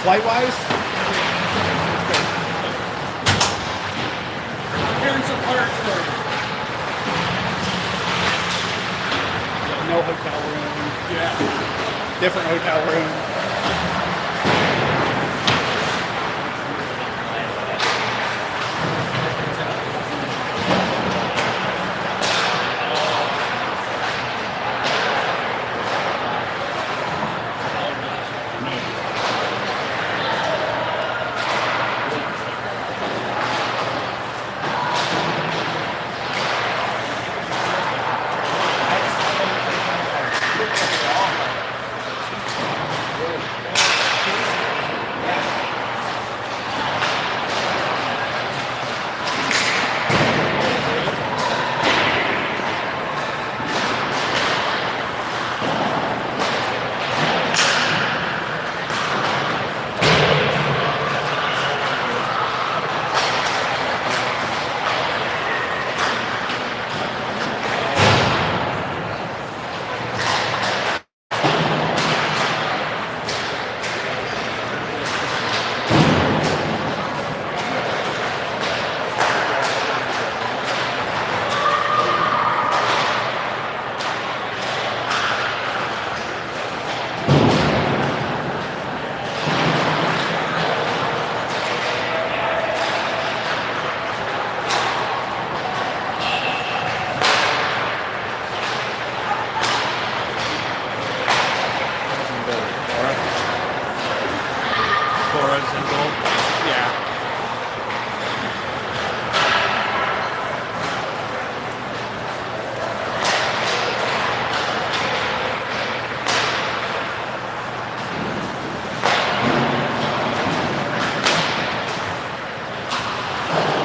Flight-wise? Hearing some parts for you. No hotel room. Yeah. Different hotel room.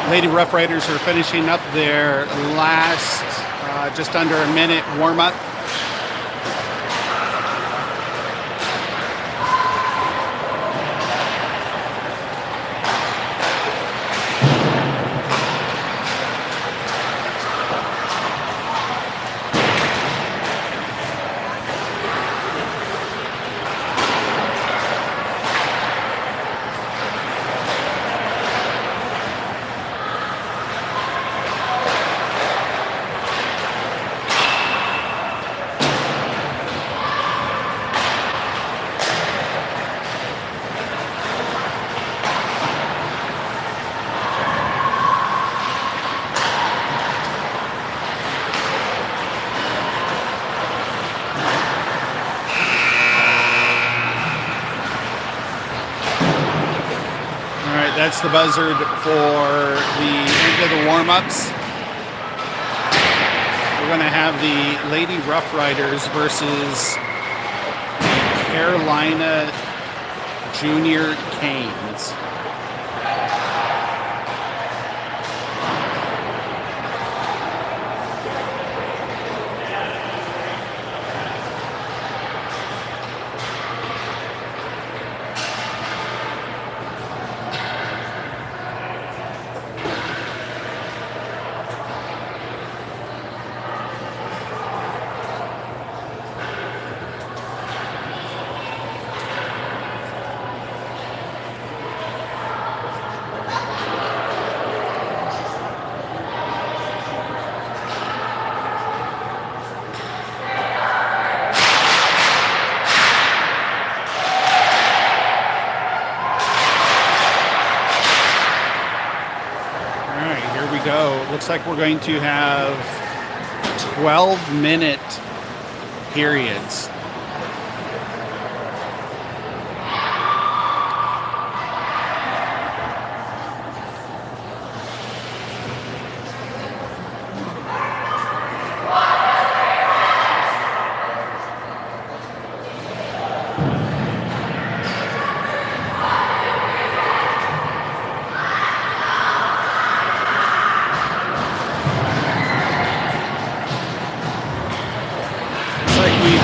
Lady Rough Riders are finishing up their last just under a minute warm-up. That's the buzzard for the end of the warm-ups. We're going to have the Lady Rough Riders versus Carolina Junior Canes. Looks like we're going to have 12-minute periods.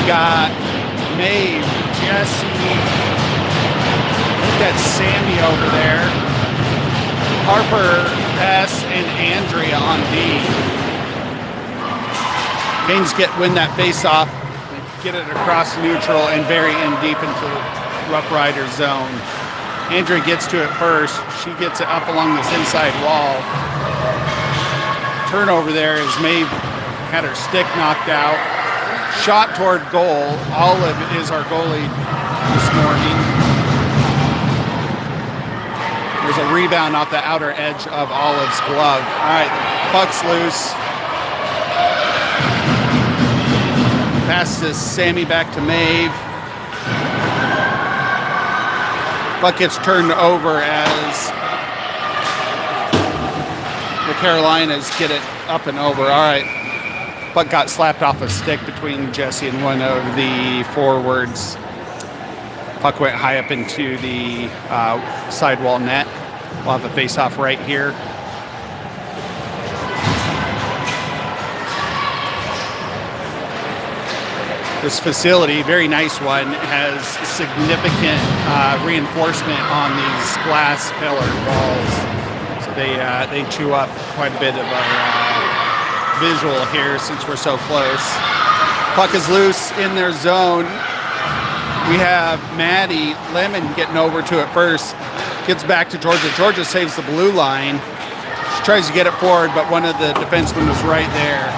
Got Maeve, Jesse, I think that's Sammy over there, Harper, S, and Andrea on D. Canes win that face-off, get it across neutral and very in deep into the Rough Rider zone. Andrea gets to it first. She gets it up along this inside wall. Turnover there as Maeve had her stick knocked out. Shot toward goal. Olive is our goalie this morning. There's a rebound off the outer edge of Olive's glove. All right, puck's loose. Passes Sammy back to Maeve. Puck gets turned over as the Carolinas get it up and over. All right. Puck got slapped off a stick between Jesse and one of the forwards. Puck went high up into the sidewall net. We'll have a face-off right here. This facility, very nice one, has significant reinforcement on these glass pillar walls. So they chew up quite a bit of our visual here since we're so close. Puck is loose in their zone. We have Maddie Lemon getting over to it first. Gets back to Georgia. Georgia saves the blue line. She tries to get it forward, but one of the defensemen was right there.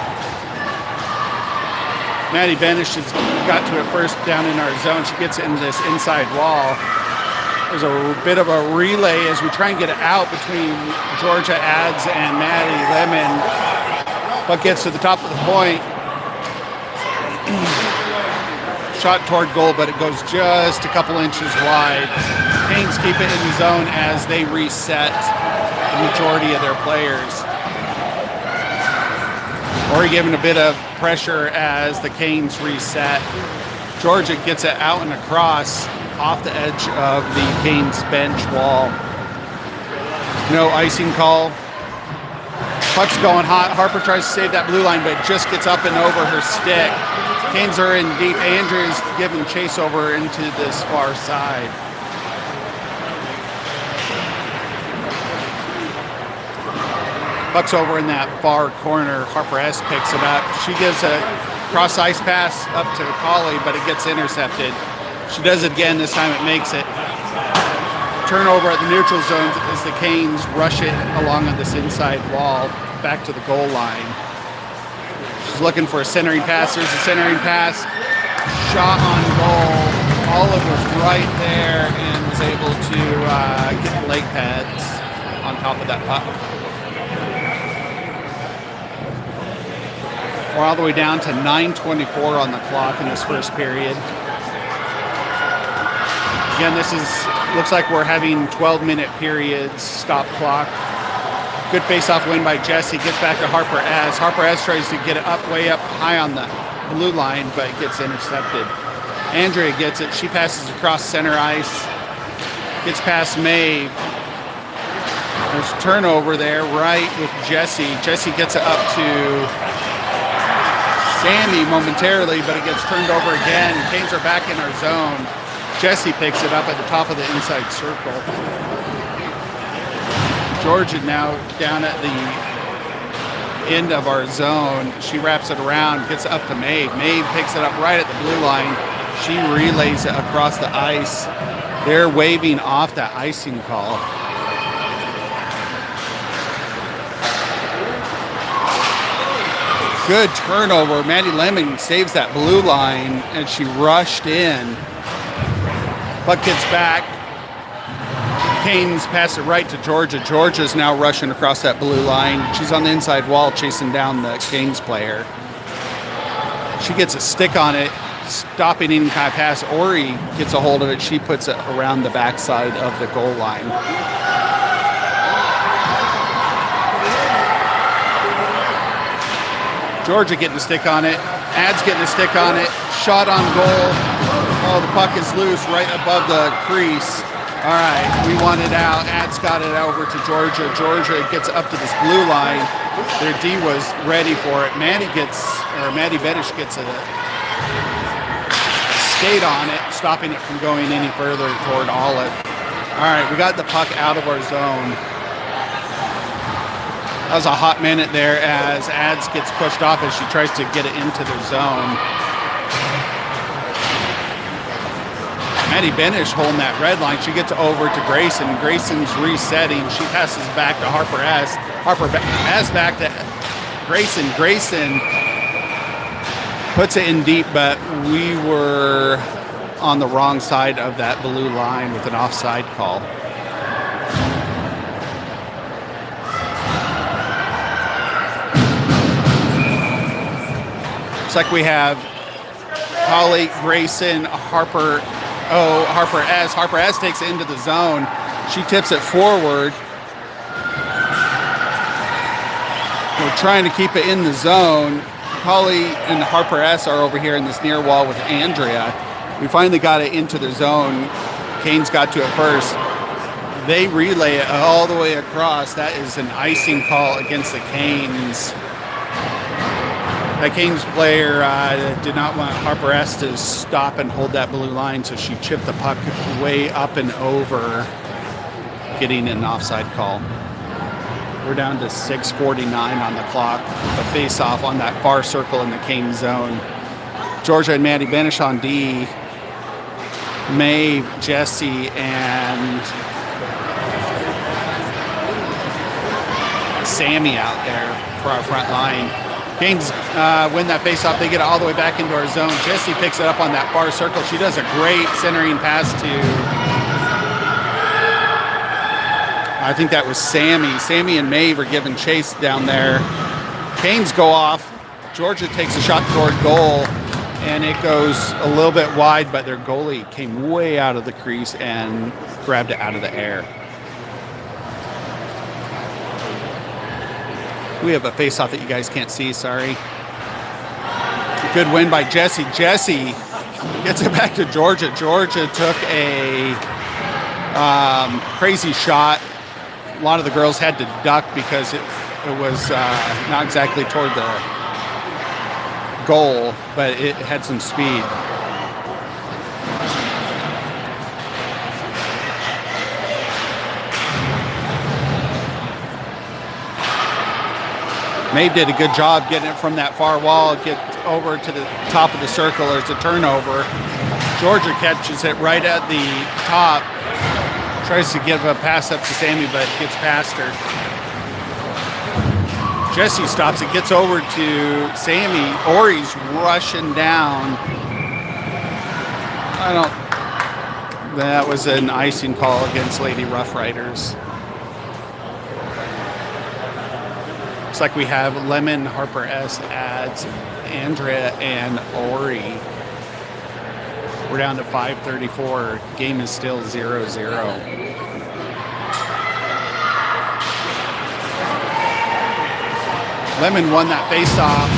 Maddie Benish has got to it first down in our zone. She gets it in this inside wall. There's a bit of a relay as we try and get it out between Georgia Ads and Maddie Lemon. Puck gets to the top of the point. Shot toward goal, but it goes just a couple inches wide. Canes keep it in the zone as they reset the majority of their players. Ori giving a bit of pressure as the Canes reset. Georgia gets it out and across off the edge of the Canes bench wall. No icing call. Puck's going hot. Harper tries to save that blue line, but just gets up and over her stick. Canes are in deep. Andrews giving chase over into this far side. Puck's over in that far corner. Harper S picks it up. She gives a cross ice pass up to Colley, but it gets intercepted. She does it again. This time it makes it. Turnover at the neutral zone as the Canes rush it along on this inside wall back to the goal line. She's looking for a centering pass. There's a centering pass. Shot on goal. Olive was right there and was able to get the leg pads on top of that puck. We're all the way down to 9:24 on the clock in this first period. Again, looks like we're having 12-minute periods, stop clock. Good face-off win by Jesse. Gets back to Harper S. Harper S tries to get it up, way up high on the blue line, but it gets intercepted. Andrea gets it. She passes across center ice. Gets past Maeve. There's a turnover there right with Jesse. Jesse gets it up to Sammy momentarily, but it gets turned over again. Canes are back in our zone. Jesse picks it up at the top of the inside circle. Georgia now down at the end of our zone. She wraps it around, gets it up to Maeve. Maeve picks it up right at the blue line. She relays it across the ice. They're waving off that icing call. Good turnover. Maddie Lemon saves that blue line and she rushed in. Puck gets back. Canes pass it right to Georgia. Georgia's now rushing across that blue line. She's on the inside wall chasing down the Canes player. She gets a stick on it, stopping any kind of pass. Ori gets a hold of it. She puts it around the backside of the goal line. Georgia getting a stick on it. Ads getting a stick on it. Shot on goal. Oh, the puck is loose right above the crease. All right, we want it out. Ads got it over to Georgia. Georgia gets up to this blue line. Their D was ready for it. Maddie Bedish gets a skate on it, stopping it from going any further toward Olive. All right, we got the puck out of our zone. That was a hot minute there as Ads gets pushed off as she tries to get it into their zone. Maddie Benish holding that red line. She gets over to Grayson. Grayson's resetting. She passes back to Harper S. Harper S back to Grayson. Grayson puts it in deep, but we were on the wrong side of that blue line with an offside call. Looks like we have Holly, Grayson, Harper S. Harper S takes it into the zone. She tips it forward. We're trying to keep it in the zone. Holly and Harper S are over here in this near wall with Andrea. We finally got it into the zone. Canes got to it first. They relay it all the way across. That is an icing call against the Canes. The Canes player did not want Harper S to stop and hold that blue line, so she chipped the puck way up and over, getting an offside call. We're down to 6:49 on the clock. The face-off on that far circle in the Canes zone. Georgia and Maddie Benish on D. Maeve, Jesse, and Sammy out there for our front line. Canes win that face-off. They get it all the way back into our zone. Jesse picks it up on that far circle. She does a great centering pass to, I think that was Sammy. Sammy and Maeve are giving chase down there. Canes go off. Georgia takes a shot toward goal, and it goes a little bit wide, but their goalie came way out of the crease and grabbed it out of the air. We have a face-off that you guys can't see, sorry. Good win by Jesse. Jesse gets it back to Georgia. Georgia took a crazy shot. A lot of the girls had to duck because it was not exactly toward the goal, but it had some speed. Maeve did a good job getting it from that far wall, get over to the top of the circle. There's a turnover. Georgia catches it right at the top. Tries to give a pass up to Sammy, but gets past her. Jesse stops it, gets over to Sammy. Ori's rushing down. That was an icing call against Lady Rough Riders. Looks like we have Lemon, Harper S, Ads, Andrea, and Ori. We're down to 5:34. Game is still 0-0. Lemon won that face-off.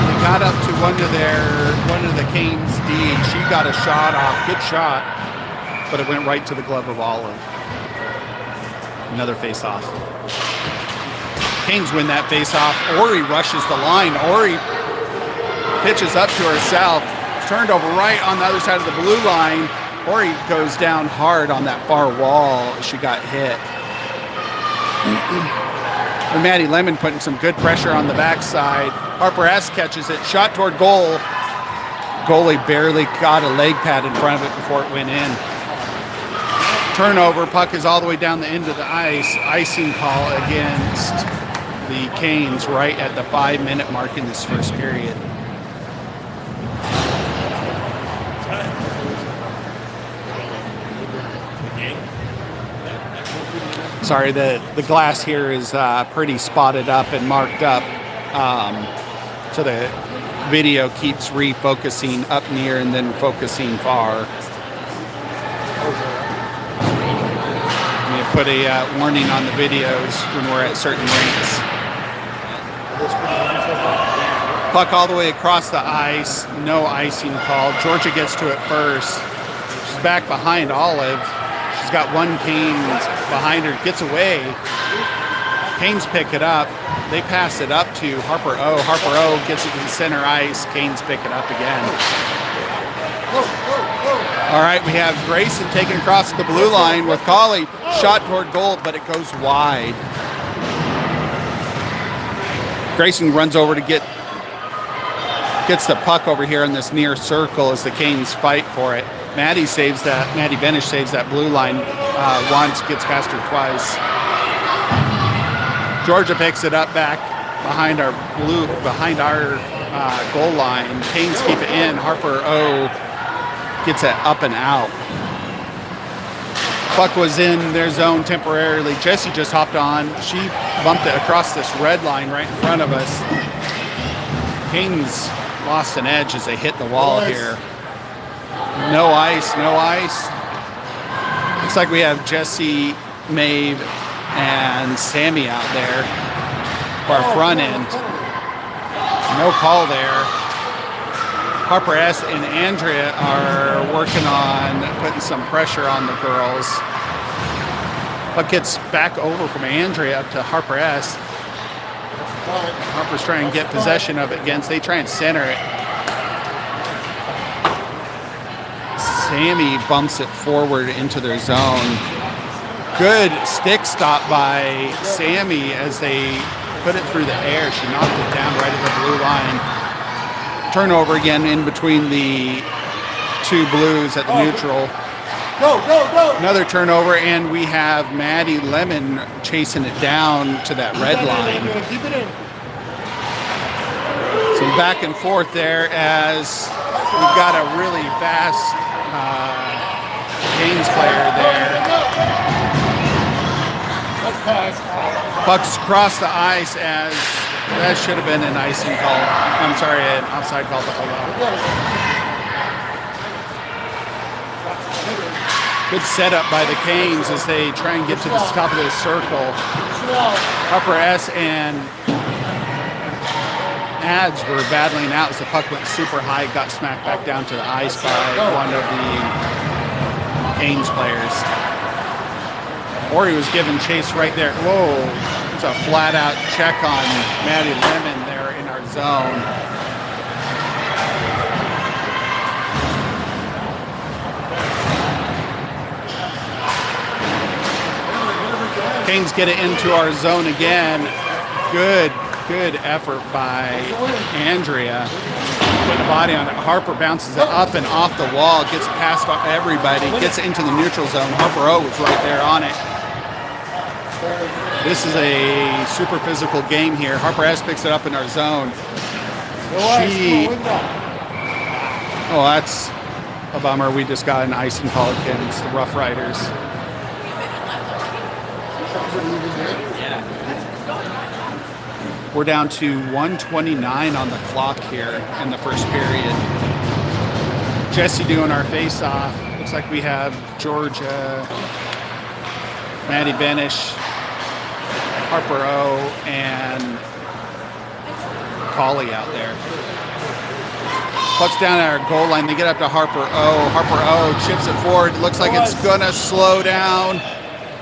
They got up to one of the Canes D. She got a shot off, good shot, but it went right to the glove of Olive. Another face-off. Canes win that face-off. Ori rushes the line. Ori pitches up to herself. Turned over right on the other side of the blue line. Ori goes down hard on that far wall. She got hit. And Maddie Lemon putting some good pressure on the backside. Harper S catches it. Shot toward goal. Goalie barely got a leg pad in front of it before it went in. Turnover. Puck is all the way down the end of the ice. Icing call against the Canes right at the 5-minute mark in this first period. Sorry, the glass here is pretty spotted up and marked up, so the video keeps refocusing up near and then focusing far. I'm going to put a warning on the videos when we're at certain rates. Puck all the way across the ice, no icing call. Georgia gets to it first. She's back behind Olive. She's got one Canes behind her, gets away. Canes pick it up. They pass it up to Harper O. Harper O gets it to the center ice. Canes pick it up again. All right, we have Grayson taken across the blue line with Colley. Shot toward goal, but it goes wide. Grayson runs over to gets the puck over here in this near circle as the Canes fight for it. Maddie Benish saves that blue line once, gets past her twice. Georgia picks it up back behind our goal line. Canes keep it in. Harper O gets it up and out. Puck was in their zone temporarily. Jessie just hopped on. She bumped it across this red line right in front of us. Canes lost an edge as they hit the wall here. No ice, no ice. Looks like we have Jessie, Maeve, and Sammy out there for our front end. No call there. Harper S. and Andrea are working on putting some pressure on the girls. Puck gets back over from Andrea up to Harper S. Harper's trying to get possession of it again. They try and center it. Sammy bumps it forward into their zone. Good stick stop by Sammy as they put it through the air. She knocked it down right at the blue line. Turnover again in between the two blues at the neutral. Go, go, go! Another turnover, and we have Maddie Lemon chasing it down to that red line. Keep it in. Some back and forth there as we've got a really fast Canes player there. Let's pass. Pucks across the ice as that should have been an icing call. I'm sorry, an offside call to hold on. Good setup by the Canes as they try and get to the top of the circle. Harper S. and Ads were battling out as the puck went super high, got smacked back down to the ice by one of the Canes players. Or he was given chase right there. Whoa, it's a flat out check on Maddie Lemon there in our zone. Canes get it into our zone again. Good effort by Andrea. Putting a body on it. Harper bounces it up and off the wall, gets past everybody, gets it into the neutral zone. Harper O was right there on it. This is a super physical game here. Harper S picks it up in our zone. Oh, that's a bummer. We just got an icing call against the Rough Riders. We're down to 1:29 on the clock here in the first period. Jessie doing our face-off. Looks like we have Georgia, Maddie Benish, Harper O, and Collie out there. Puck's down at our goal line. They get up to Harper O. Harper O chips it forward. It looks like it's gonna slow down.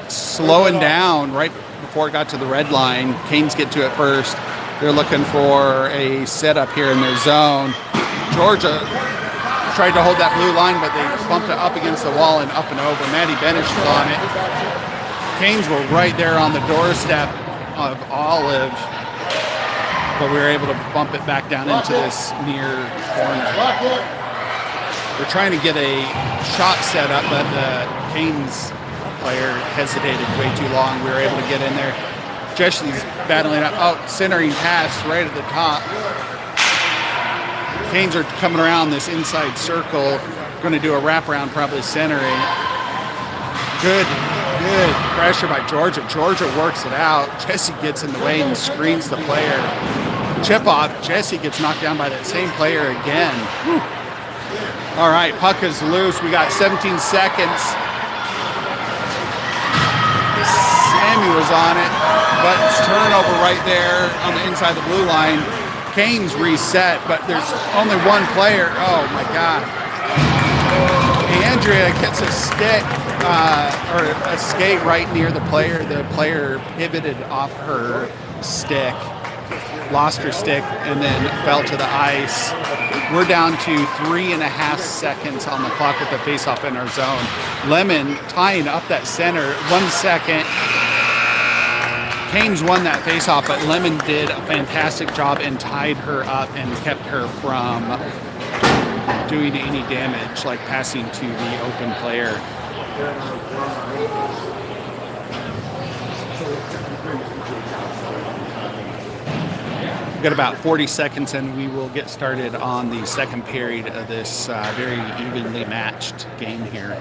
Slowing down right before it got to the red line. Canes get to it first. They're looking for a setup here in their zone. Georgia tried to hold that blue line, but they bumped it up against the wall and up and over. Maddie Benish was on it. Canes were right there on the doorstep of Olive, but we were able to bump it back down into this near corner. We're trying to get a shot set up, but the Canes player hesitated way too long. We were able to get in there. Jessie's battling up. Oh, centering pass right at the top. Canes are coming around this inside circle. Going to do a wraparound, probably centering. Good pressure by Georgia. Georgia works it out. Jessie gets in the way and screens the player. Chip off. Jessie gets knocked down by that same player again. Whew. All right, puck is loose. We got 17 seconds. Sammy was on it, but it's turnover right there on the inside of the blue line. Canes reset, but there's only one player. Oh my God. Andrea gets a stick or a skate right near the player. The player pivoted off her stick, lost her stick, and then fell to the ice. We're down to 3.5 seconds on the clock with the faceoff in our zone. Lemon tying up that center, 1 second. Canes won that faceoff, but Lemon did a fantastic job and tied her up and kept her from doing any damage, like passing to the open player. We've got about 40 seconds and we will get started on the second period of this very evenly matched game here.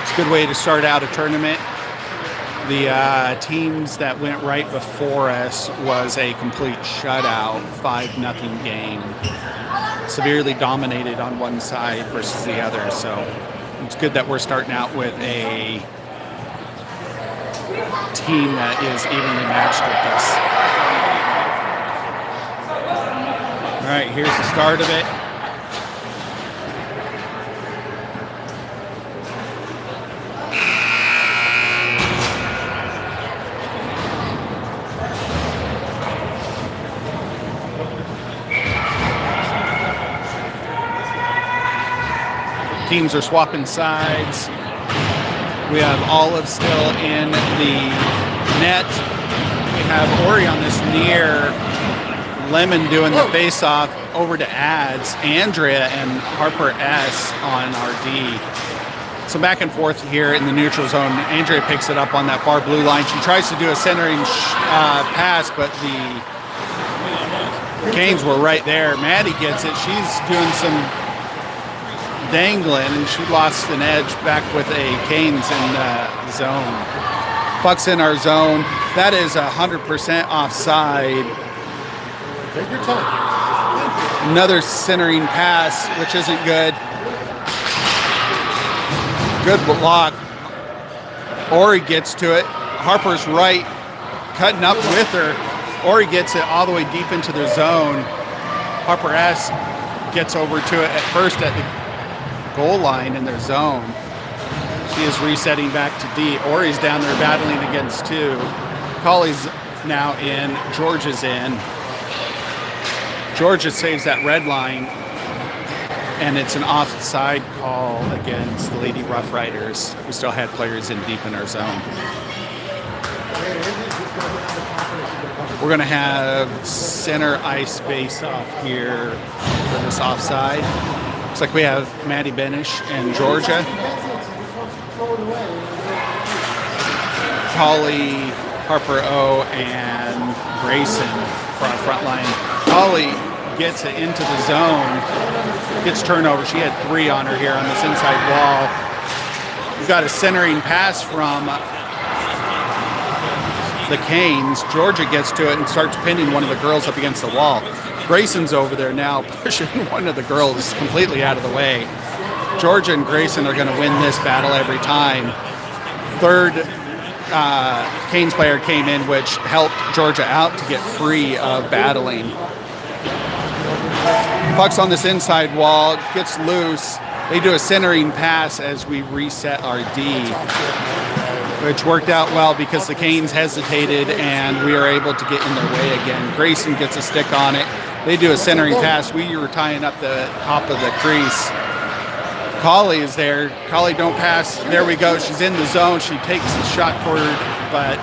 It's a good way to start out a tournament. The teams that went right before us was a complete shutout, 5-0 game. Severely dominated on one side versus the other. So it's good that we're starting out with a team that is evenly matched with us. All right, here's the start of it. Teams are swapping sides. We have Olive still in the net. We have Ori on this near. Lemon doing the face-off over to ads. Andrea and Harper S on our D. So back and forth here in the neutral zone. Andrea picks it up on that far blue line. She tries to do a centering pass, but the Canes were right there. Maddie gets it. She's doing some dangling, and she lost an edge back with a Canes in zone. Puck's in our zone. That is 100% offside. Take your time. Another centering pass, which isn't good. Good block. Ori gets to it. Harper's right, cutting up with her. Ori gets it all the way deep into their zone. Harper S gets over to it at first at the goal line in their zone. She is resetting back to D. Ori's down there battling against two. Colley's now in. Georgia's in. Georgia saves that red line, and it's an offside call against the Lady Rough Riders. We still had players in deep in our zone. We're going to have center ice face off here for this offside. Looks like we have Maddie Benish and Georgia. Holly, Harper O, and Grayson for our front line. Holly gets it into the zone, gets turnover. She had 3 on her here on this inside wall. We've got a centering pass from the Canes. Georgia gets to it and starts pinning one of the girls up against the wall. Grayson's over there now, pushing one of the girls completely out of the way. Georgia and Grayson are going to win this battle every time. Third Canes player came in, which helped Georgia out to get free of battling. Puck's on this inside wall, gets loose. They do a centering pass as we reset our D, which worked out well because the Canes hesitated and we are able to get in their way again. Grayson gets a stick on it. They do a centering pass. We were tying up the top of the crease. Colley is there. Colley don't pass. There we go. She's in the zone. She takes the shot forward, but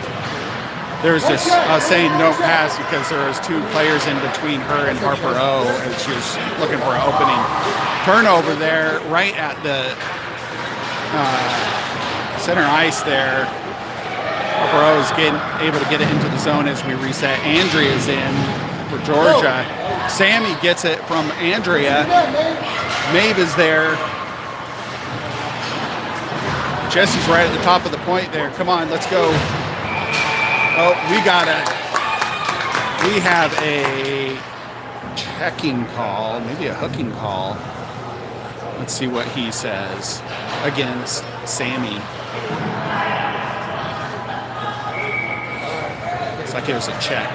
there's this, I was saying don't pass because there was 2 players in between her and Harper O, and she was looking for an opening. Turnover there, right at the center ice there. Harper O is able to get it into the zone as we reset. Andrea's in for Georgia. Sammy gets it from Andrea. Maeve is there. Jesse's right at the top of the point there. Come on, let's go. Oh, we have a checking call, maybe a hooking call. Let's see what he says against Sammy. Looks like it was a check.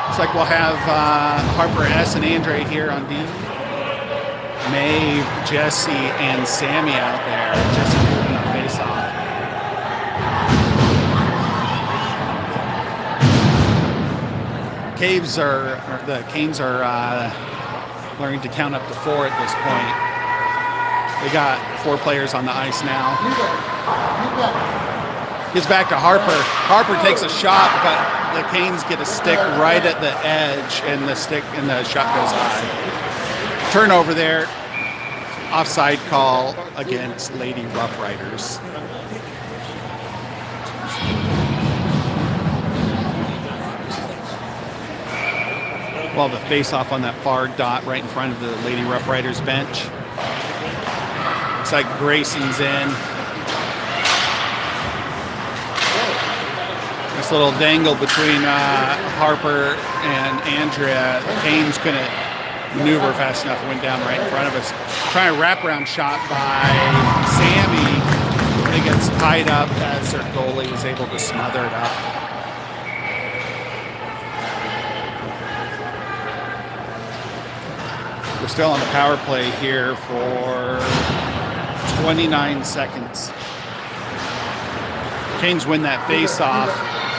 Looks like we'll have Harper S and Andre here on D. Maeve, Jesse, and Sammy out there. Jesse doing a face-off. The Canes are learning to count up to 4 at this point. They got 4 players on the ice now. Gets back to Harper. Harper takes a shot, but the Canes get a stick right at the edge, and the shot goes high. Turnover there. Offside call against Lady Rough Riders. Well, the face-off on that far dot right in front of the Lady Rough Riders bench. Looks like Grayson's in. This little dangle between Harper and Andrea. Kane's couldn't maneuver fast enough. Went down right in front of us. Trying a wraparound shot by Sammy. It gets tied up as their goalie is able to smother it up. We're still on the power play here for 29 seconds. Canes win that face-off.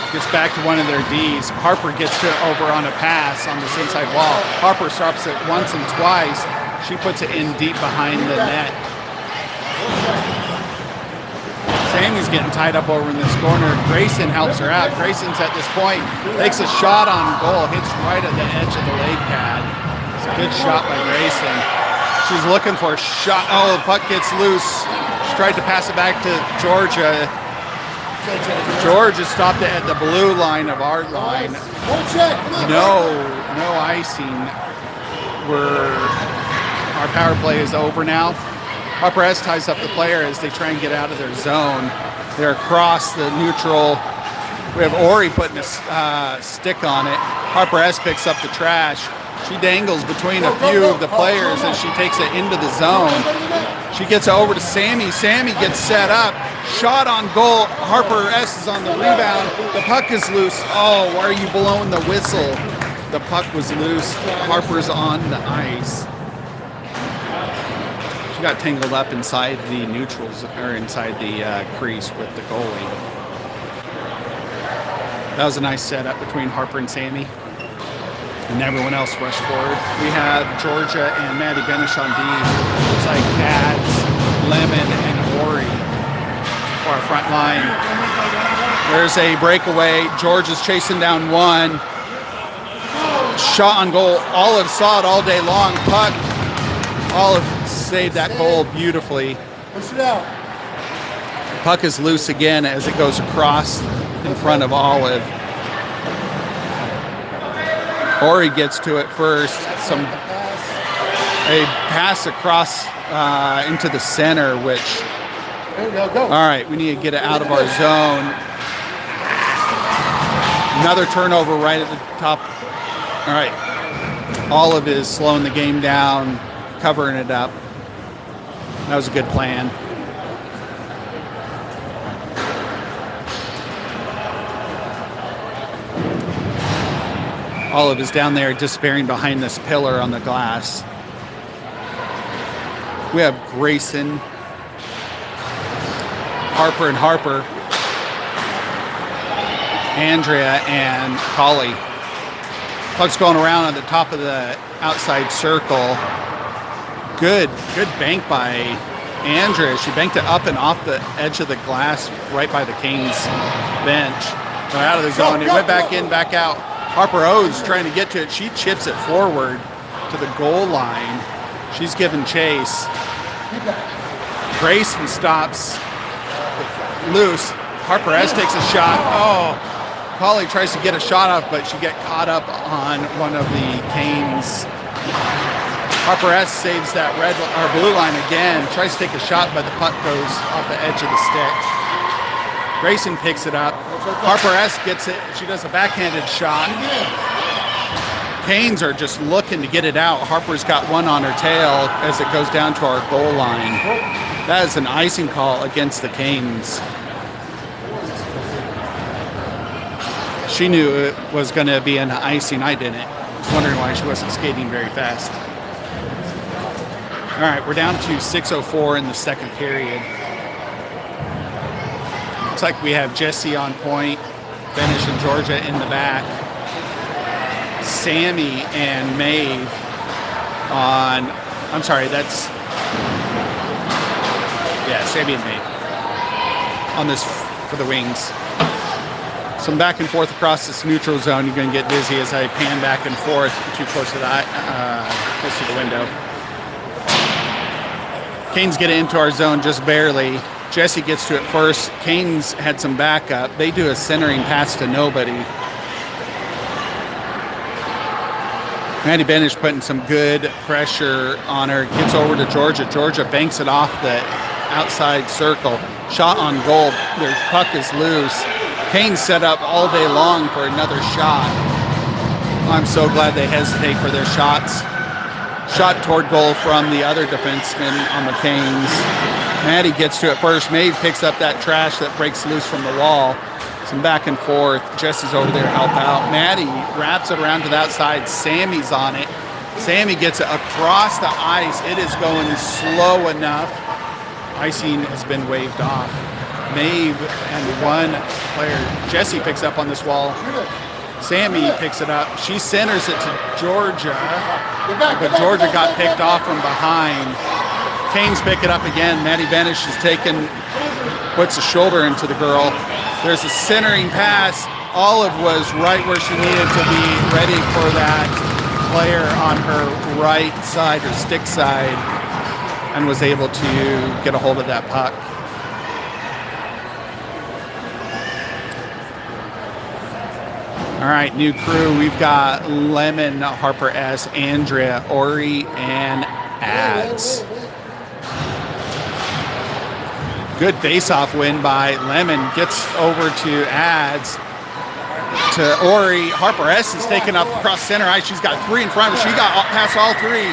Gets back to one of their Ds. Harper gets to over on a pass on this inside wall. Harper stops it once and twice. She puts it in deep behind the net. Sammy's getting tied up over in this corner. Grayson helps her out. Grayson's at this point takes a shot on goal. Hits right at the edge of the leg pad. It's a good shot by Grayson. She's looking for a shot. Oh, the puck gets loose. She tried to pass it back to Georgia. Georgia stopped it at the blue line of our line. No icing. Our power play is over now. Harper S ties up the player as they try and get out of their zone. They're across the neutral. We have Ori putting a stick on it. Harper S picks up the trash. She dangles between a few of the players as she takes it into the zone. She gets it over to Sammy. Sammy gets set up. Shot on goal. Harper S is on the rebound. The puck is loose. Oh, why are you blowing the whistle? The puck was loose. Harper's on the ice. She got tangled up inside the neutrals, or inside the crease with the goalie. That was a nice setup between Harper and Sammy. And everyone else rushed forward. We have Georgia and Maddie Benish on D. Looks like Ads, Lemon, and Ori for our front line. There's a breakaway. Georgia's chasing down one. Shot on goal. Olive saw it all day long. Puck. Olive saved that goal beautifully. Push it out. Puck is loose again as it goes across in front of Olive. Ori gets to it first. A pass across into the center, which. All right, we need to get it out of our zone. Another turnover right at the top. All right, Olive is slowing the game down, covering it up. That was a good plan. Olive is down there disappearing behind this pillar on the glass. We have Grayson, Harper and Harper, Andrea and Collie. Puck's going around on the top of the outside circle. Good bank by Andrea. She banked it up and off the edge of the glass right by the Canes bench. Got out of the zone. It went back in, back out. Harper O's trying to get to it. She chips it forward to the goal line. She's giving chase. Grayson stops loose. Harper S takes a shot. Oh, Polly tries to get a shot off, but she gets caught up on one of the Canes. Harper S saves that blue line again. Tries to take a shot, but the puck goes off the edge of the stick. Grayson picks it up. Harper S gets it. She does a backhanded shot. Canes are just looking to get it out. Harper's got one on her tail as it goes down to our goal line. That is an icing call against the Canes. She knew it was going to be an icing. I didn't. I was wondering why she wasn't skating very fast. All right, we're down to 6:04 in the second period. Looks like we have Jesse on point, Benish and Georgia in the back, Sammy and Maeve on, I'm sorry, Sammy and Maeve on this for the wings. Some back and forth across this neutral zone. You're going to get dizzy as I pan back and forth too close to the window. Canes get into our zone just barely. Jesse gets to it first. Canes had some backup. They do a centering pass to nobody. Maddie Benish putting some good pressure on her. Gets over to Georgia. Georgia banks it off the outside circle. Shot on goal. Their puck is loose. Canes set up all day long for another shot. I'm so glad they hesitate for their shots. Shot toward goal from the other defenseman on the Canes. Maddie gets to it first. Maeve picks up that trash that breaks loose from the wall. Some back and forth. Jesse's over there to help out. Maddie wraps it around to the outside. Sammy's on it. Sammy gets it across the ice. It is going slow enough. Icing has been waved off. Maeve and one player. Jesse picks up on this wall. Sammy picks it up. She centers it to Georgia, but Georgia got picked off from behind. Canes pick it up again. Maddie Benish is puts a shoulder into the girl. There's a centering pass. Olive was right where she needed to be, ready for that player on her right side, or stick side, and was able to get a hold of that puck. All right, new crew. We've got Lemon, Harper S, Andrea, Ori, and Ads. Good face-off win by Lemon. Gets over to Ads. To Ori. Harper S is taken up across center ice. She's got three in front of her. She got past all three.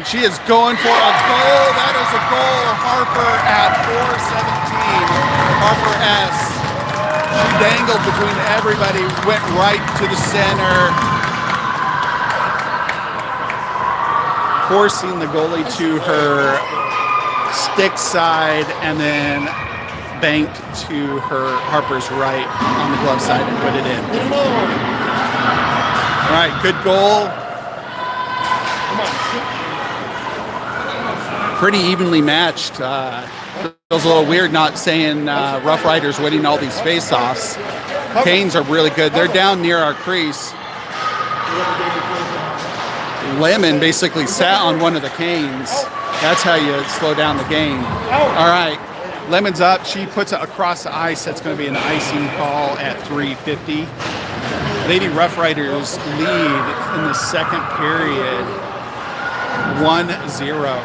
And she is going for a goal. That is a goal. Harper at 4:17. Harper S. She dangled between everybody. Went right to the center. Forcing the goalie to her stick side, and then banked to her Harper's right on the glove side and put it in. All right, good goal. Pretty evenly matched. Feels a little weird not saying Rough Riders winning all these face-offs. Canes are really good. They're down near our crease. Lemon basically sat on one of the Canes. That's how you slow down the game. All right, Lemon's up. She puts it across the ice. That's going to be an icing call at 3:50. Lady Rough Riders lead in the second period, 1-0.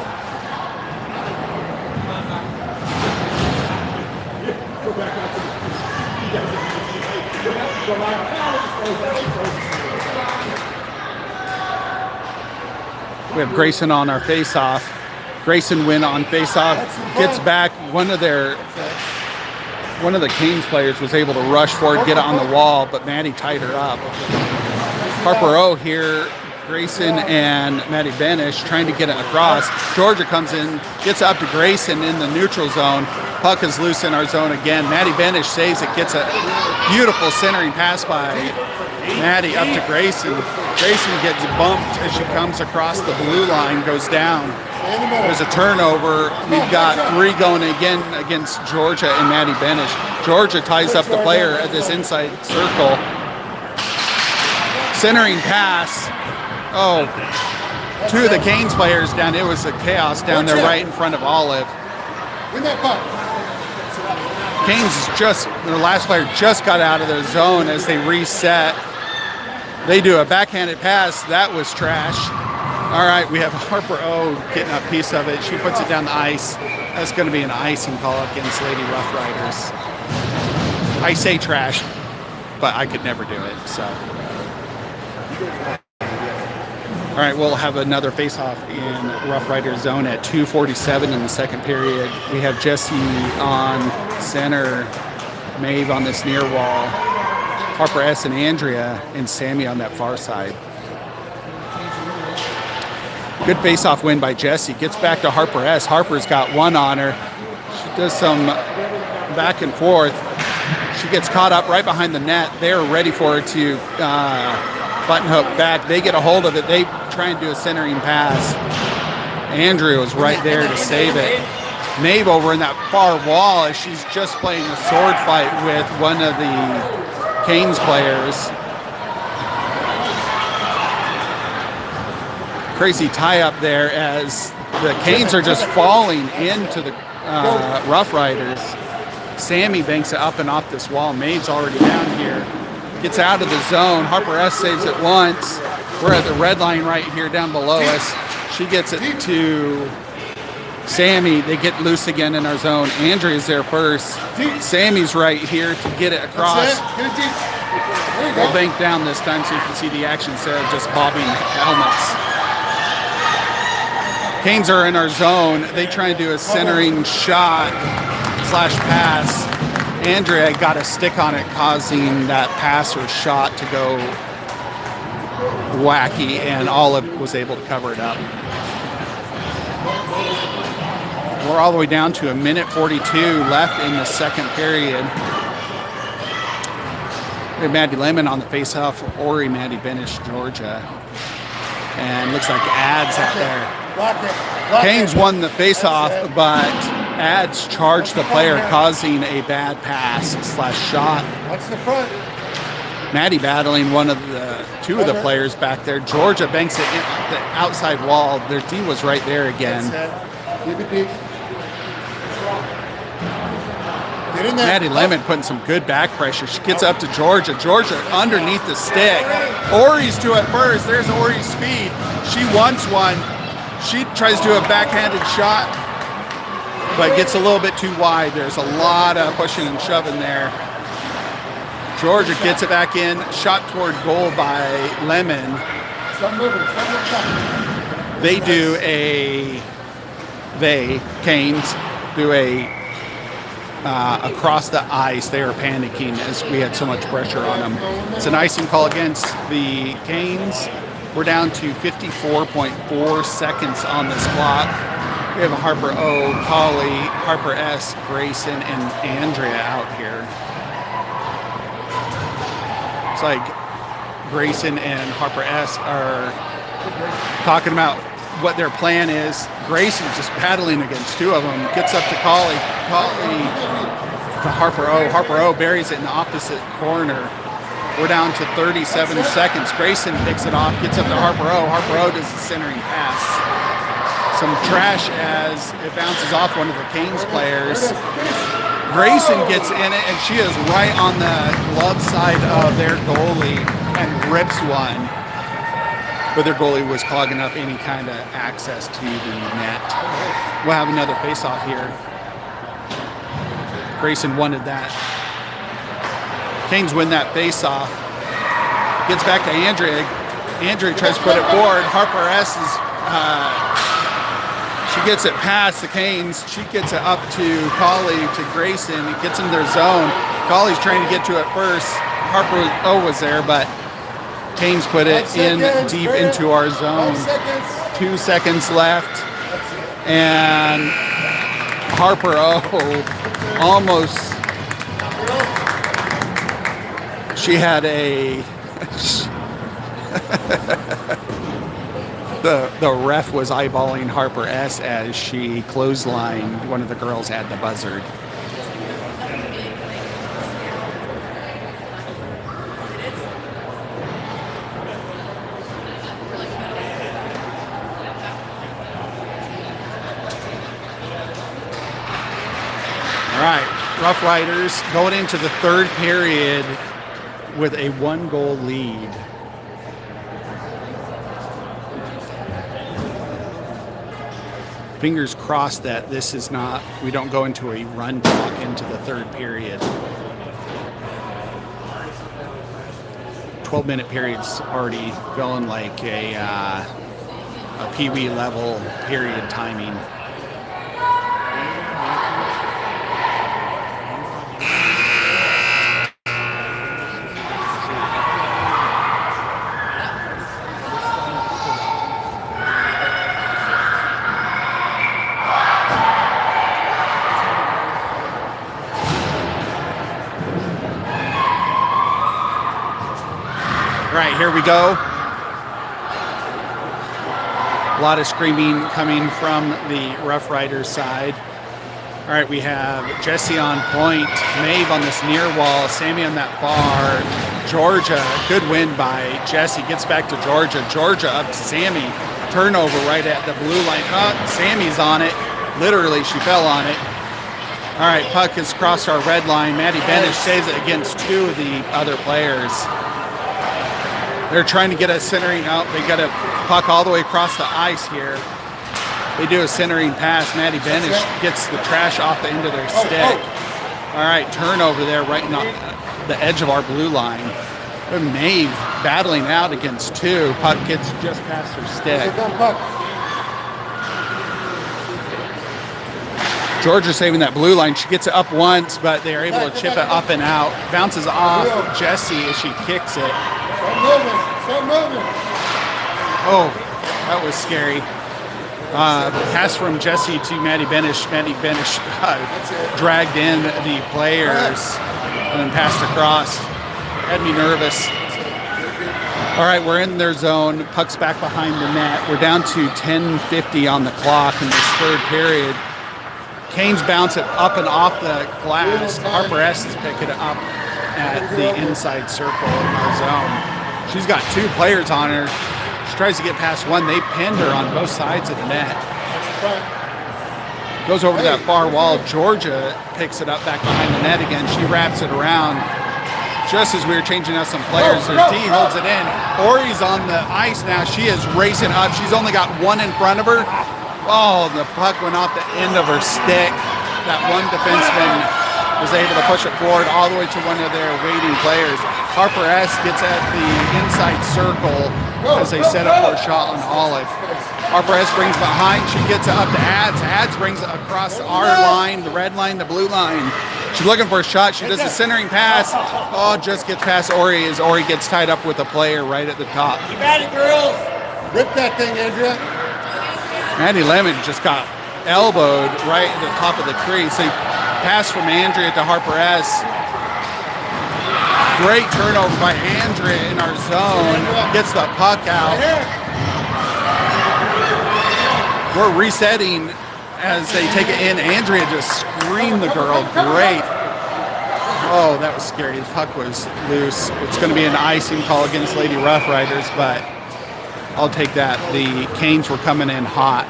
We have Grayson on our face-off. Grayson win on face-off, gets back. One of the Canes players was able to rush forward, get it on the wall, but Maddie tied her up. Harper O here, Grayson and Maddie Benish trying to get it across. Georgia comes in, gets up to Grayson in the neutral zone. Puck is loose in our zone again. Maddie Benish saves it, gets a beautiful centering pass by Maddie up to Grayson. Grayson gets bumped as she comes across the blue line, goes down. There's a turnover. We've got three going again against Georgia and Maddie Benish. Georgia ties up the player at this inside circle. Centering pass. Oh, two of the Canes players down. It was a chaos down there right in front of Olive. Canes their last player just got out of their zone as they reset. They do a backhanded pass. That was trash. All right, we have Harper O getting a piece of it. She puts it down the ice. That's going to be an icing call against Lady Rough Riders. I say trash, but I could never do it, so. All right, we'll have another face-off in Rough Riders zone at 2:47 in the second period. We have Jesse on center, Maeve on this near wall, Harper S and Andrea, and Sammy on that far side. Good face-off win by Jesse. Gets back to Harper S. Harper's got one on her. She does some back and forth. She gets caught up right behind the net. They're ready for her to button hook back. They get a hold of it. They try and do a centering pass. Andrea was right there to save it. Maeve over in that far wall as she's just playing a sword fight with one of the Canes players. Crazy tie up there as the Canes are just falling into the Rough Riders. Sammy banks it up and off this wall. Maeve's already down here. Gets out of the zone. Harper S saves it once. We're at the red line right here down below us. She gets it to Sammy. They get loose again in our zone. Andrea's there first. Sammy's right here to get it across. We'll bank down this time so you can see the action instead of just bobbing helmets. Canes are in our zone. They try to do a centering shot / pass. Andrea got a stick on it, causing that pass or shot to go wacky, and Olive was able to cover it up. We're all the way down to 1:42 left in the second period. We have Maddie Lemon on the face-off, Ori Maddie Benish, Georgia. And looks like Ads out there. Canes won the face-off, but Ads charged the player, causing a bad pass / shot. Watch the front. Maddie battling two of the players back there. Georgia banks it in the outside wall. Their D was right there again. Keep it deep. Get in there. Maddie Lemon putting some good back pressure. She gets up to Georgia. Georgia underneath the stick. Ori's to it first. There's Ori's speed. She wants one. She tries to do a backhanded shot, but gets a little bit too wide. There's a lot of pushing and shoving there. Georgia gets it back in. Shot toward goal by Lemon. Canes do a across the ice. They are panicking as we had so much pressure on them. It's an icing call against the Canes. We're down to 54.4 seconds on this clock. We have a Harper O, Polly, Harper S, Grayson, and Andrea out here. It's like Grayson and Harper S are talking about what their plan is. Grayson's just battling against two of them. Gets up to Polly. Polly to Harper O. Harper O buries it in the opposite corner. We're down to 37 seconds. Grayson picks it off, gets up to Harper O. Harper O does the centering pass. Some trash as it bounces off one of the Canes players. Grayson gets in it, and she is right on the glove side of their goalie and rips one. But their goalie was clogging up any kind of access to the net. We'll have another face-off here. Grayson wanted that. Canes win that face-off. Gets back to Andrea. Andrea tries to put it forward. Harper S is, she gets it past the Canes. She gets it up to Collie, to Grayson. It gets in their zone. Collie's trying to get to it first. Harper O was there, but Canes put it in deep into our zone. 2 seconds left. And Harper O almost, she had a, the ref was eyeballing Harper S as she clotheslined one of the girls at the buzzard. All right, Rough Riders going into the third period with a 1-goal lead. Fingers crossed that this is not, we don't go into a run clock into the third period. 12-minute period's already going like a Pee-wee level period timing. Right, here we go. A lot of screaming coming from the Rough Riders side. All right, we have Jesse on point, Maeve on this near wall, Sammy on that far. Georgia, good win by Jesse, gets back to Georgia. Georgia up to Sammy, turnover right at the blue line. Oh, Sammy's on it. Literally, she fell on it. All right, puck has crossed our red line. Maddie Benish saves it against two of the other players. They're trying to get a centering out. They got a puck all the way across the ice here. They do a centering pass. Maddie Benish gets the trash off the end of their stick. All right, turnover there right on the edge of our blue line. Maeve battling out against two. Puck gets just past her stick. Georgia saving that blue line. She gets it up once, but they are able to chip it up and out. Bounces off Jesse as she kicks it. Stop moving. Oh, that was scary. Pass from Jesse to Maddie Benish. Maddie Benish dragged in the players and then passed across. Had me nervous. All right, we're in their zone. Puck's back behind the net. We're down to 10:50 on the clock in this third period. Canes bounce it up and off the glass. Harper S is picking it up at the inside circle in our zone. She's got two players on her. She tries to get past one. They pinned her on both sides of the net. Goes over to that far wall. Georgia picks it up back behind the net again. She wraps it around. Just as we were changing out some players, their D holds it in. Ori's on the ice now. She is racing up. She's only got one in front of her. Oh, the puck went off the end of her stick. That one defenseman was able to push it forward all the way to one of their waiting players. Harper S gets at the inside circle as they set up for a shot on Olive. Harper S brings behind. She gets it up to Ads. Ads brings it across our line, the red line, the blue line. She's looking for a shot. She does a centering pass. Oh, just gets past Ori as Ori gets tied up with a player right at the top. You got it, girls. Rip that thing, Andrea. Maddie Lemon just got elbowed right at the top of the crease. They pass from Andrea to Harper S. Great turnover by Andrea in our zone. Gets the puck out. We're resetting as they take it in. Andrea just screamed the girl. Great. Oh, that was scary. The puck was loose. It's going to be an icing call against Lady Rough Riders, but I'll take that. The Canes were coming in hot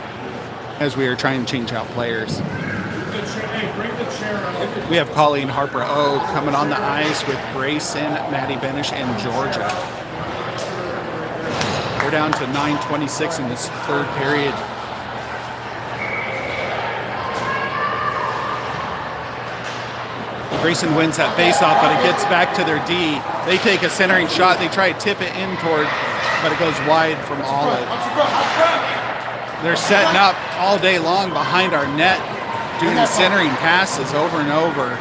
as we were trying to change out players. We have Colleen Harper O coming on the ice with Grayson, Maddie Benish, and Georgia. We're down to 9:26 in this third period. Grayson wins that faceoff, but it gets back to their D. They take a centering shot. They try to tip it in toward, but it goes wide from Olive. They're setting up all day long behind our net, doing centering passes over and over.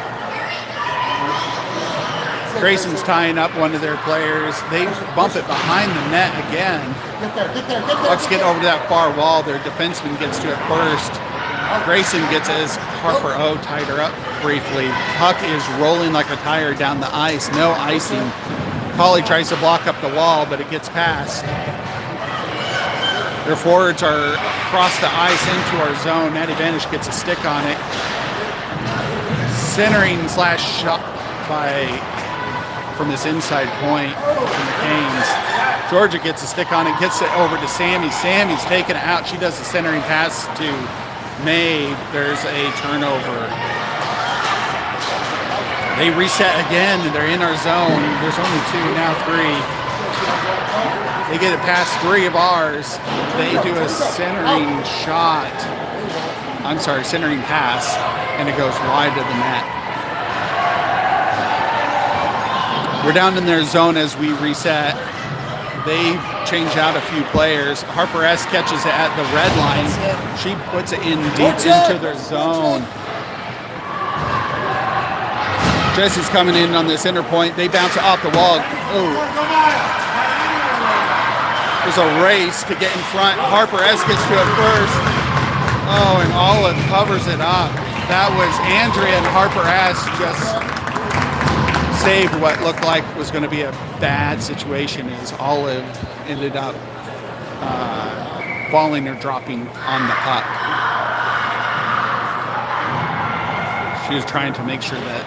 Grayson's tying up one of their players. They bump it behind the net again. Let's get over to that far wall. Their defenseman gets to it first. Grayson gets as Harper O tied her up briefly. Puck is rolling like a tire down the ice. No icing. Polly tries to block up the wall, but it gets past. Their forwards are across the ice into our zone. Maddie Benish gets a stick on it. Centering slash shot from this inside point from the Canes. Georgia gets a stick on it, gets it over to Sammy. Sammy's taking it out. She does the centering pass to Maeve. There's a turnover. They reset again, and they're in our zone. There's only two, now three. They get it past three of ours. They do a centering shot. I'm sorry, centering pass, and it goes wide of the net. We're down in their zone as we reset. They change out a few players. Harper S catches it at the red line. She puts it in deep into their zone. Jesse's coming in on the center point. They bounce it off the wall. Oh. There's a race to get in front. Harper S gets to it first. Oh, and Olive covers it up. That was Andrea and Harper S just saved what looked like was going to be a bad situation as Olive ended up falling or dropping on the puck. She was trying to make sure that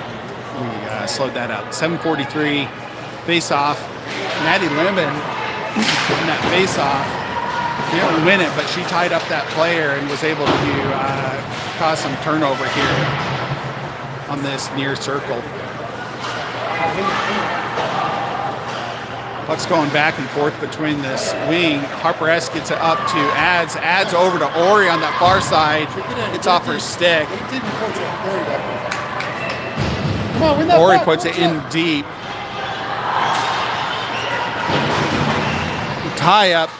we slowed that out. 7:43 face-off. Maddie Lemon in that face-off didn't win it, but she tied up that player and was able to cause some turnover here on this near circle. Puck's going back and forth between this wing. Harper S gets it up to Ads. Ads over to Ori on that far side. It's off her stick. Ori puts it in deep. Tie up.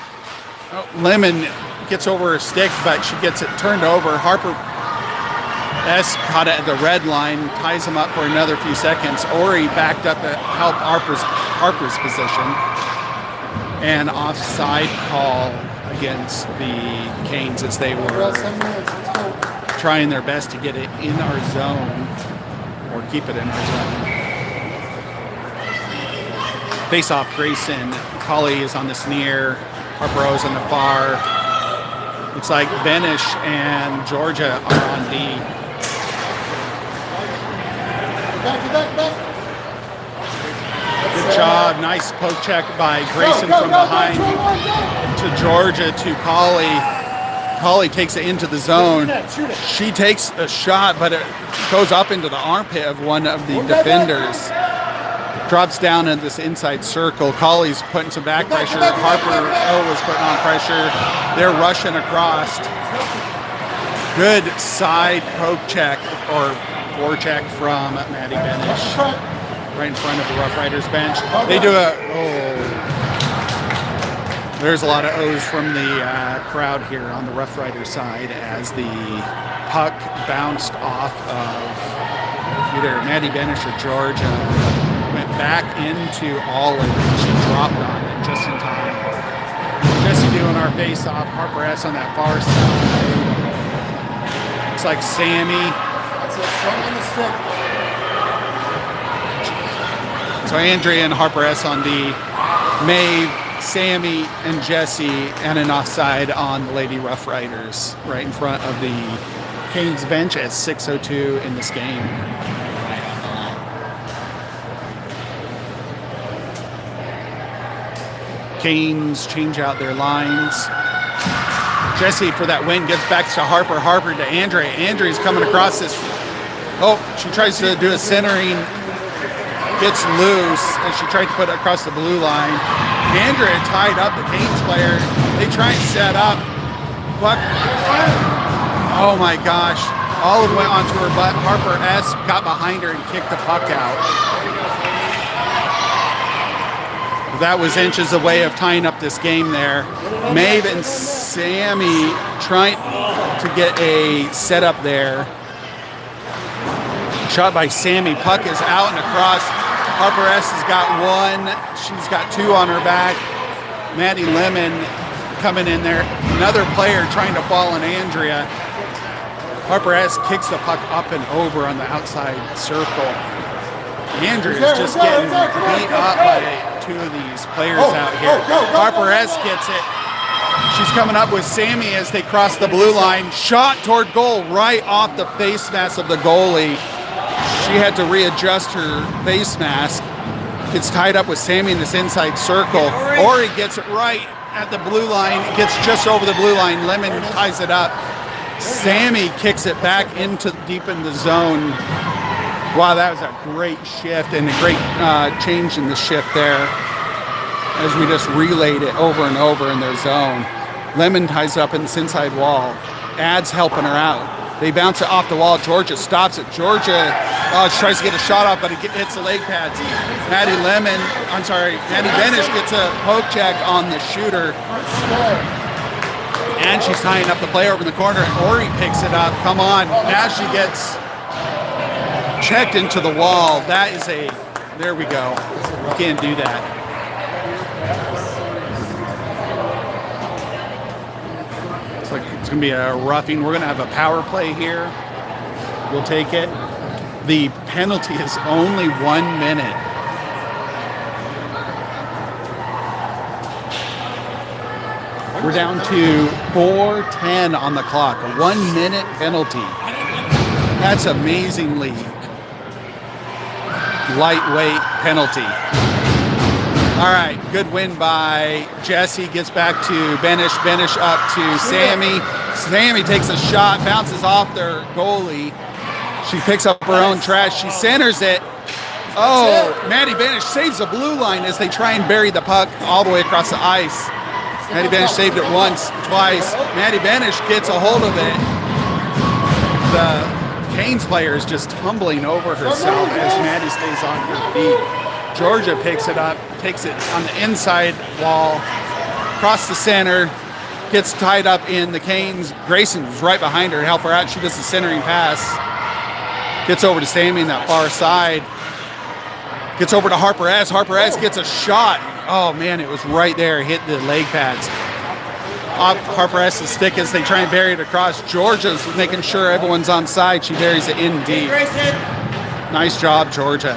Lemon gets over her stick, but she gets it turned over. Harper S caught it at the red line, ties him up for another few seconds. Ori backed up to help Harper's position. And offside call against the Canes as they were trying their best to get it in our zone or keep it in our zone. Face off Grayson. Colley is on this near. Harper O's on the far. Looks like Benish and Georgia are on D. Good job. Nice poke check by Grayson from behind to Georgia to Colley. Colley takes it into the zone. She takes a shot, but it goes up into the armpit of one of the defenders. Drops down in this inside circle. Colley's putting some back pressure. Harper O was putting on pressure. They're rushing across. Good side poke check or forecheck from Maddie Benish. Right in front of the Rough Riders bench. They do there's a lot of O's from the crowd here on the Rough Riders side as the puck bounced off of either Maddie Benish or Georgia. Went back into Olive and she dropped on it just in time. Jesse doing our face off. Harper S on that far side. Looks like Sammy. That's it, strong on the stick. So Andrea and Harper S on D. Maeve, Sammy, and Jesse, and an offside on the Lady Rough Riders right in front of the Canes bench at 6:02 in this game. Canes change out their lines. Jesse for that win gets back to Harper. Harper to Andrea. Andrea's coming across this. Oh, she tries to do a centering. Gets loose and she tried to put it across the blue line. Andrea tied up the Canes player. They try and set up. Puck. Oh my gosh. Olive went onto her butt. Harper S got behind her and kicked the puck out. That was inches away of tying up this game there. Maeve and Sammy trying to get a setup there. Shot by Sammy. Puck is out and across. Harper S has got one. She's got two on her back. Maddie Lemon coming in there. Another player trying to fall on Andrea. Harper S kicks the puck up and over on the outside circle. Andrea's just getting beat up by two of these players out here. Harper S gets it. She's coming up with Sammy as they cross the blue line. Shot toward goal right off the face mask of the goalie. She had to readjust her face mask. Gets tied up with Sammy in this inside circle. Ori gets it right at the blue line. It gets just over the blue line. Lemon ties it up. Sammy kicks it back into deep in the zone. Wow, that was a great shift and a great change in the shift there as we just relayed it over and over in their zone. Lemon ties up in this inside wall. Ads helping her out. They bounce it off the wall. Georgia stops it. Georgia she tries to get a shot off, but it hits the leg pads. Maddie Benish gets a poke check on the shooter. And she's tying up the player over in the corner. And Ori picks it up. Come on. Now she gets checked into the wall. That is there we go. You can't do that. It's going to be a roughing. We're going to have a power play here. We'll take it. The penalty is only 1 minute. We're down to 4:10 on the clock. A 1 minute penalty. That's amazingly lightweight penalty. All right, good win by Jesse. Gets back to Benish. Benish up to Sammy. Sammy takes a shot, bounces off their goalie. She picks up her own trash. She centers it. Oh, Maddie Benish saves the blue line as they try and bury the puck all the way across the ice. Maddie Benish saved it once, twice. Maddie Benish gets a hold of it. The Canes player is just tumbling over herself as Maddie stays on her feet. Georgia picks it up, takes it on the inside wall, across the center, gets tied up in the Canes. Grayson's right behind her to help her out. She does the centering pass. Gets over to Sammy in that far side. Gets over to Harper S. Harper S gets a shot. Oh man, it was right there. Hit the leg pads. Off Harper S.'s stick as they try and bury it across. Georgia's making sure everyone's on side. She buries it in deep. Nice job, Georgia.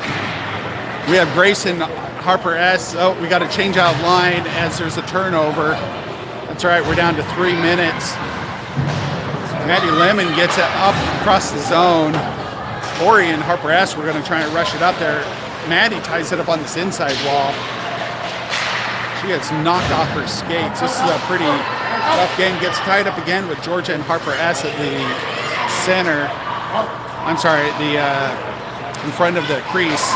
We have Grayson, Harper S. Oh, we got to change out line as there's a turnover. That's right, we're down to 3 minutes. Maddie Lemon gets it up across the zone. Ori and Harper S. We're going to try and rush it up there. Maddie ties it up on this inside wall. She gets knocked off her skates. This is a pretty tough game. Gets tied up again with Georgia and Harper S. at the center. I'm sorry, in front of the crease.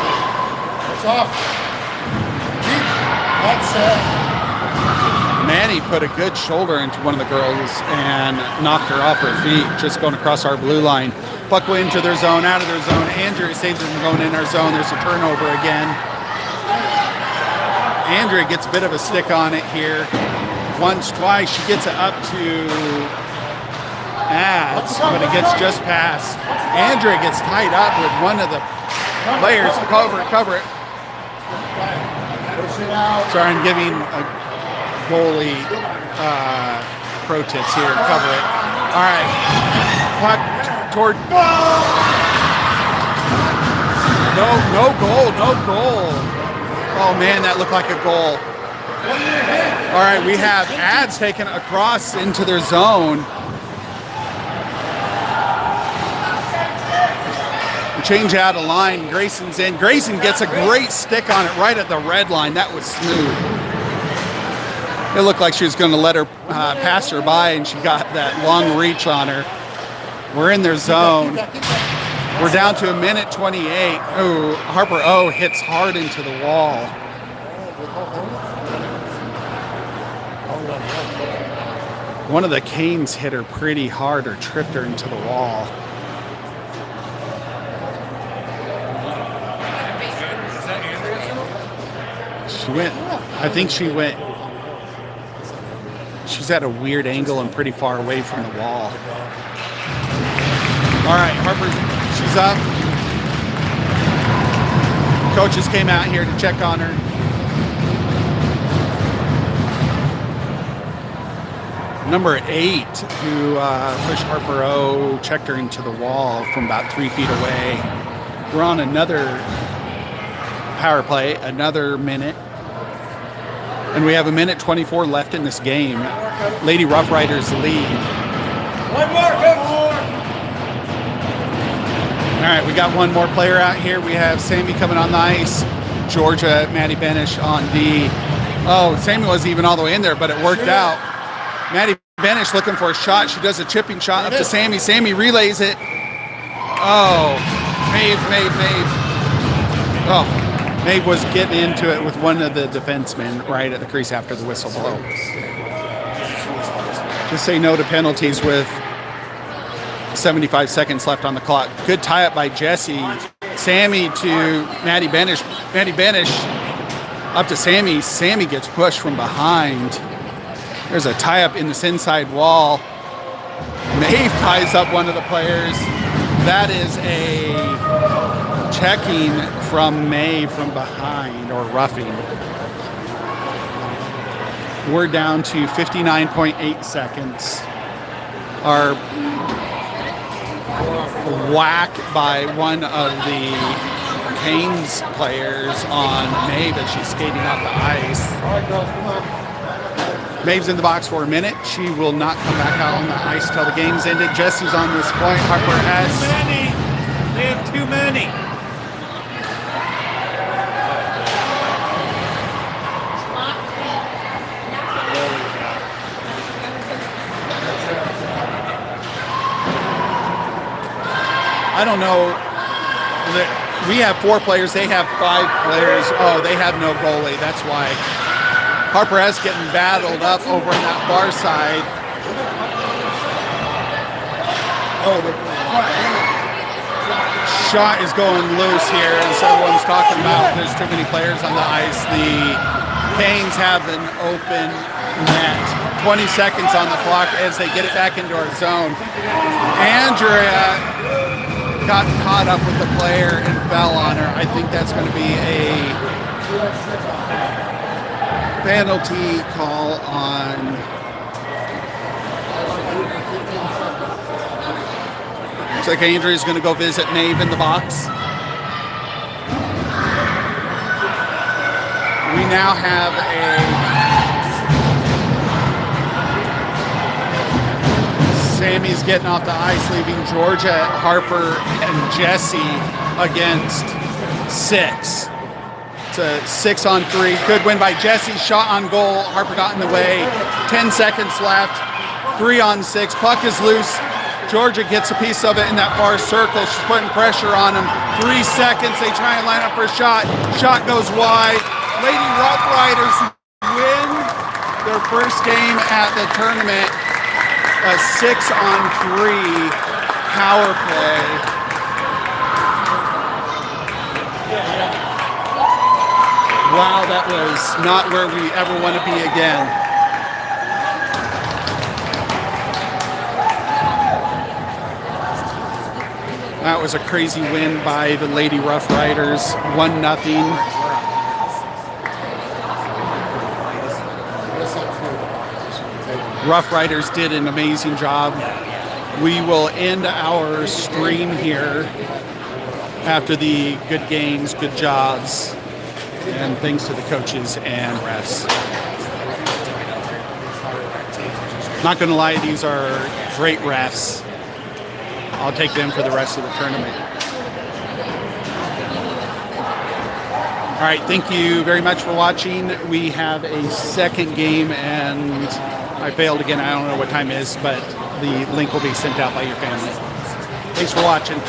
It's off. That's it. Manny put a good shoulder into one of the girls and knocked her off her feet, just going across our blue line. Puck went into their zone, out of their zone. Andrea saves it from going in our zone. There's a turnover again. Andrea gets a bit of a stick on it here. Once, twice, she gets it up to Ads, but it gets just past. Andrea gets tied up with one of the players. Cover it. Sorry, I'm giving a goalie pro tips here. Cover it. All right. Puck toward. No goal. Oh man, that looked like a goal. All right, we have Ads taken across into their zone. We change out a line. Grayson's in. Grayson gets a great stick on it right at the red line. That was smooth. It looked like she was going to let her pass her by, and she got that long reach on her. We're in their zone. We're down to 1:28. Oh, Harper O hits hard into the wall. One of the Canes hit her pretty hard or tripped her into the wall. She went, I think she went, she's at a weird angle and pretty far away from the wall. All right, Harper, she's up. Coaches came out here to check on her. Number 8, who pushed Harper O, checked her into the wall from about 3 feet away. We're on another power play, another minute. And we have 1:24 left in this game. Lady Rough Riders lead. One more, coach. All right, we got one more player out here. We have Sammy coming on the ice. Georgia, Maddie Benish on D. Oh, Sammy wasn't even all the way in there, but it worked out. Maddie Benish looking for a shot. She does a chipping shot up to Sammy. Sammy relays it. Oh, Maeve. Oh, Maeve was getting into it with one of the defensemen right at the crease after the whistle blow. Just say no to penalties with 75 seconds left on the clock. Good tie-up by Jesse. Sammy to Maddie Benish. Maddie Benish up to Sammy. Sammy gets pushed from behind. There's a tie-up in this inside wall. Maeve ties up one of the players. That is a checking from Maeve from behind, or roughing. We're down to 59.8 seconds. Our whack by one of the Canes players on Maeve as she's skating off the ice. All right, girls, come on. Maeve's in the box for a minute. She will not come back out on the ice till the game's ended. Jesse's on this point. Harper has. Too many. They have too many. I don't know. We have 4 players. They have 5 players. Oh, they have no goalie. That's why. Harper S getting battled up over on that far side. Oh, Shot is going loose here, as everyone's talking about. There's too many players on the ice. The Canes have an open net. 20 seconds on the clock as they get it back into our zone. Andrea got caught up with the player and fell on her. I think that's going to be a penalty call on. Looks like Andrea's going to go visit Maeve in the box. We now have Sammy's getting off the ice, leaving Georgia, Harper, and Jesse against 6. It's a 6-on-3. Good win by Jesse. Shot on goal. Harper got in the way. 10 seconds left. 3-on-6. Puck is loose. Georgia gets a piece of it in that far circle. She's putting pressure on him. 3 seconds. They try and line up for a shot. Shot goes wide. Lady Rough Riders win their first game at the tournament. A 6-on-3 power play. Wow, that was not where we ever want to be again. That was a crazy win by the Lady Rough Riders. 1-0. Rough Riders did an amazing job. We will end our stream here after the good games, good jobs, and thanks to the coaches and refs. Not going to lie, these are great refs. I'll take them for the rest of the tournament. All right, thank you very much for watching. We have a second game, and I failed again. I don't know what time it is, but the link will be sent out by your family. Thanks for watching.